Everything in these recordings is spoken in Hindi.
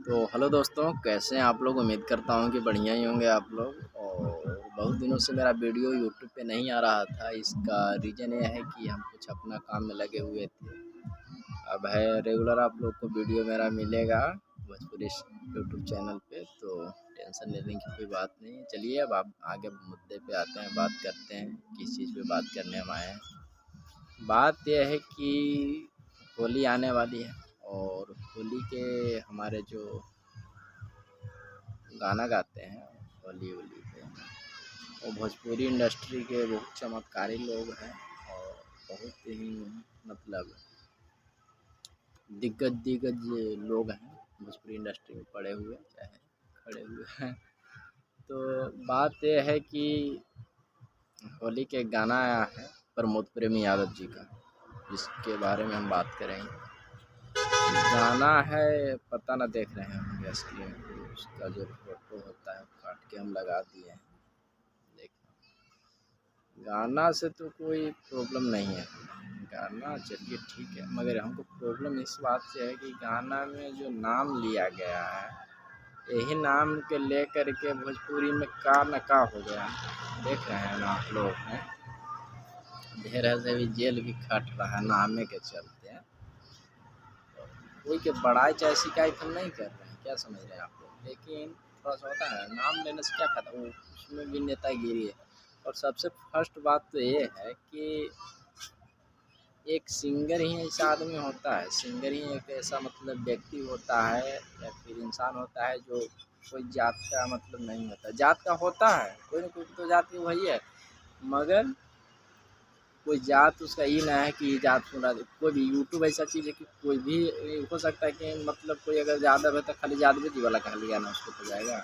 तो हेलो दोस्तों, कैसे हैं आप लोग। उम्मीद करता हूँ कि बढ़िया ही होंगे आप लोग। और बहुत दिनों से मेरा वीडियो यूट्यूब पे नहीं आ रहा था। इसका रीज़न ये है कि हम कुछ अपना काम में लगे हुए थे। अब है रेगुलर आप लोग को वीडियो मेरा मिलेगा भोजपुरी यूट्यूब चैनल पे, तो टेंशन लेने की कोई बात नहीं। चलिए अब आप आगे मुद्दे पे आते हैं, बात करते हैं किस चीज़ पे बात करने हम आए हैं। बात यह है कि होली आने वाली है और होली के हमारे जो गाना गाते हैं होली होली पे, वो भोजपुरी इंडस्ट्री के बहुत चमत्कारी लोग हैं और बहुत ही मतलब दिग्गज लोग हैं भोजपुरी इंडस्ट्री में पड़े हुए चाहे खड़े हुए हैं। तो बात यह है कि होली के गाना आया है प्रमोद प्रेमी यादव जी का, जिसके बारे में हम बात करेंगे। गाना है, पता ना देख रहे हैं होंगे स्क्रीन पे, उसका जो फोटो होता है काट के हम लगा दिए हैं। देखो गाना से तो कोई प्रॉब्लम नहीं है, गाना चलिए ठीक है, मगर हमको प्रॉब्लम इस बात से है कि गाना में जो नाम लिया गया है, यही नाम के लेकर के भोजपुरी में का न का हो गया। देख रहे हैं ना आप लोग हैं, ढेर ऐसे भी जेल भी खट रहा है नामे के चलते हैं। कोई के बड़ाई चाहे शिकायत हम नहीं कर रहे हैं, क्या समझ रहे हैं आप लोग, लेकिन थोड़ा सा होता है नाम लेने से क्या फायदा, वो उसमें भी नेतागिरी है। और सबसे फर्स्ट बात तो ये है कि एक सिंगर ही ऐसा आदमी होता है, सिंगर ही एक ऐसा मतलब व्यक्ति होता है या फिर इंसान होता है जो कोई जात का मतलब नहीं होता। जात का होता है, कोई ना कोई तो जात की वही है, मगर कोई जात उसका ये ना है कि जात सुना दे। कोई भी यूट्यूब ऐसा चीज़ है कि कोई भी हो सकता है कि मतलब कोई अगर यादव है तो खाली यादव जी वाला खाली गाना उसको तो जाएगा,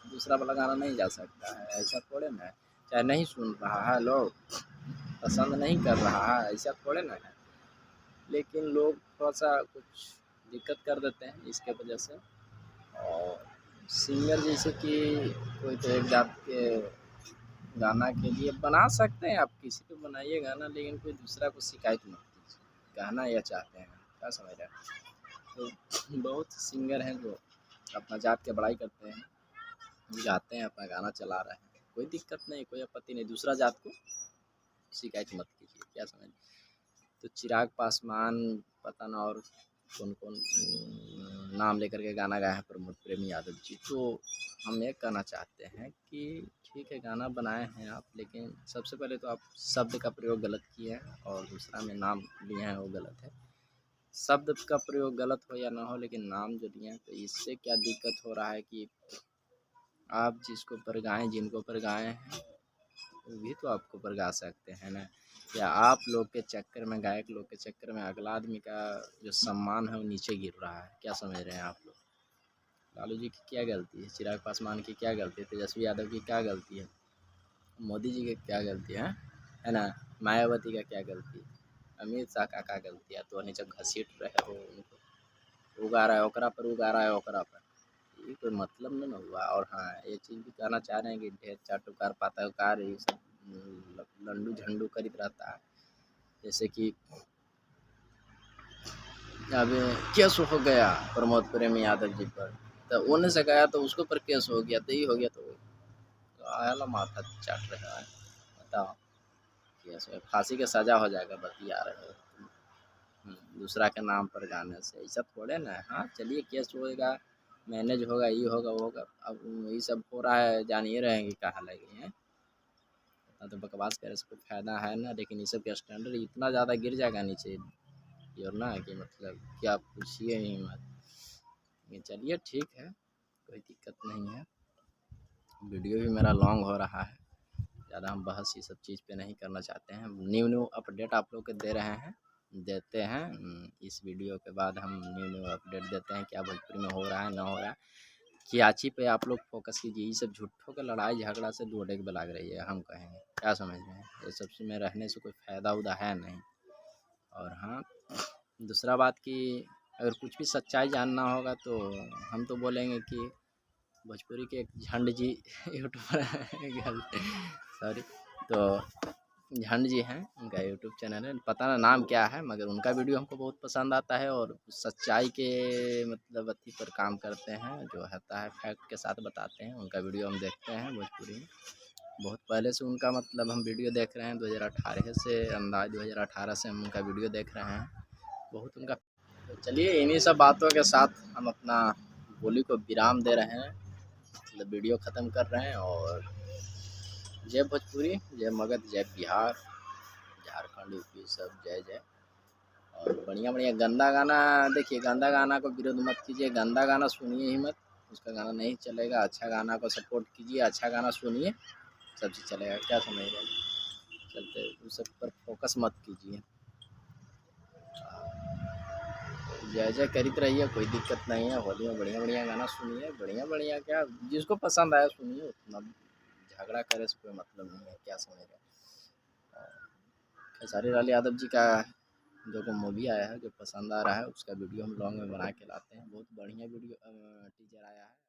दूसरा वाला गाना नहीं जा सकता है। ऐसा थोड़े ना है, चाहे नहीं सुन रहा है लोग, पसंद नहीं कर रहा है, ऐसा थोड़े ना है। लेकिन लोग थोड़ा सा कुछ दिक्कत कर देते हैं इसके वजह से। और सिंगर जैसे कि कोई तो एक जात के गाना के लिए बना सकते हैं, आप किसी पे बनाइए गाना, लेकिन कोई दूसरा को शिकायत मत कीजिए। गाना यह चाहते हैं, क्या समझ रहे हैं। तो बहुत सिंगर हैं जो अपना जात के बड़ाई करते हैं, गाते हैं, अपना गाना चला रहे हैं, कोई दिक्कत नहीं, कोई आपत्ति नहीं। दूसरा जात को शिकायत मत कीजिए, क्या समझ। तो चिराग पासवान, पता ना और कौन कौन नाम लेकर के गाना गाए हैं प्रमोद प्रेमी यादव जी। तो हम ये कहना चाहते हैं कि ठीक है गाना बनाए हैं आप, लेकिन सबसे पहले तो आप शब्द का प्रयोग गलत किए हैं और दूसरा में नाम लिए हैं वो गलत है। शब्द का प्रयोग गलत हो या ना हो, लेकिन नाम जो लिए हैं तो इससे क्या दिक्कत हो रहा है कि आप जिसको पर गाएँ, जिनको पर गाए हैं वो भी तो आपको पर गा सकते हैं ना। या आप लोग के चक्कर में, गायक लोग के चक्कर में अगला आदमी का जो सम्मान है वो नीचे गिर रहा है, क्या समझ रहे हैं आप लोग। लालू जी की क्या गलती है, चिराग पासवान की क्या गलती है, तेजस्वी यादव की क्या गलती है, मोदी जी की क्या गलती है ना, मायावती का क्या गलती है, अमित शाह का क्या गलती है। तो जब घसीट रहे हो उनको, उगा रहा है ओकरा पर, उगा रहा है ओकरा पर, ये कोई मतलब नहीं ना हुआ। और हाँ, ये चीज़ भी कहना चाह रहे हैं कि ढेर चाटुकार पातरकार ये सब लंडू झंडू करीत रहता है। जैसे कि अब केस हो गया प्रमोद प्रेमी यादव जी पर, तो उन्हें से गया तो उसके ऊपर केस हो गया, तो ये हो गया तो आया माथा चाट रहा है। बताओ, केस है, फांसी का सजा हो जाएगा, बतिया रहे हो दूसरा के नाम पर गाने से, ऐसा थोड़े ना है। हाँ चलिए केस होएगा, मैनेज होगा, ये होगा वो होगा, अब ये सब हो रहा है, जान ही रहे हैं कि कहाँ लगे हैं। इतना तो बकवास करे से कोई फायदा है ना, लेकिन ये सब का स्टैंडर्ड इतना ज़्यादा गिर जाएगा नीचे और ना कि मतलब कि आप पूछिए ही मत। चलिए ठीक है, कोई दिक्कत नहीं है। वीडियो भी मेरा लॉन्ग हो रहा है, ज़्यादा हम बहस ये सब चीज़ पे नहीं करना चाहते हैं। न्यू अपडेट आप लोग को दे रहे हैं, देते हैं। इस वीडियो के बाद हम न्यू अपडेट देते हैं क्या भोजपुरी में हो रहा है ना हो रहा है। कियाची पे आप लोग फोकस कीजिए, ये सब झूठों के लड़ाई झगड़ा से दो डेग लग रही है, हम कहेंगे, क्या समझ रहे हैं। ये सब में रहने से कोई फ़ायदा उदा है नहीं। और हाँ, दूसरा बात कि अगर कुछ भी सच्चाई जानना होगा तो हम तो बोलेंगे कि भोजपुरी के एक झंड जी यूट्यूबर सॉरी, तो झंड जी हैं, उनका यूट्यूब चैनल है, पता ना नाम क्या है, मगर उनका वीडियो हमको बहुत पसंद आता है और सच्चाई के मतलब अथी पर काम करते हैं, जो होता है फैक्ट के साथ बताते हैं। उनका वीडियो हम देखते हैं भोजपुरी में, बहुत पहले से उनका मतलब हम वीडियो देख रहे हैं, 2018 से, अंदाज 2018 से हम उनका वीडियो देख रहे हैं, बहुत उनका। तो चलिए इन्हीं सब बातों के साथ हम अपना बोली को विराम दे रहे हैं, मतलब वीडियो ख़त्म कर रहे हैं। और जय भोजपुरी, जय मगध, जय बिहार, झारखंड, यूपी, सब जय जय। और बढ़िया बढ़िया गंदा गाना, देखिए गंदा गाना को विरोध मत कीजिए, गंदा गाना सुनिए ही मत, उसका गाना नहीं चलेगा। अच्छा गाना को सपोर्ट कीजिए, अच्छा गाना सुनिए, सब चीज़ चलेगा। क्या समझ रहे हैं, चलते उस सब पर फोकस मत कीजिए। जय जय करित रहिए, कोई दिक्कत नहीं है। होली में बढ़िया बढ़िया गाना सुनिए, बढ़िया बढ़िया क्या जिसको पसंद आया सुनिए, उतना झगड़ा करे से कोई मतलब नहीं है। क्या समझ रहे हैं। खेसारी लाल यादव जी का जो मूवी आया है, जो पसंद आ रहा है, उसका वीडियो हम लॉन्ग में बना के लाते हैं। बहुत बढ़िया वीडियो टीजर आया है।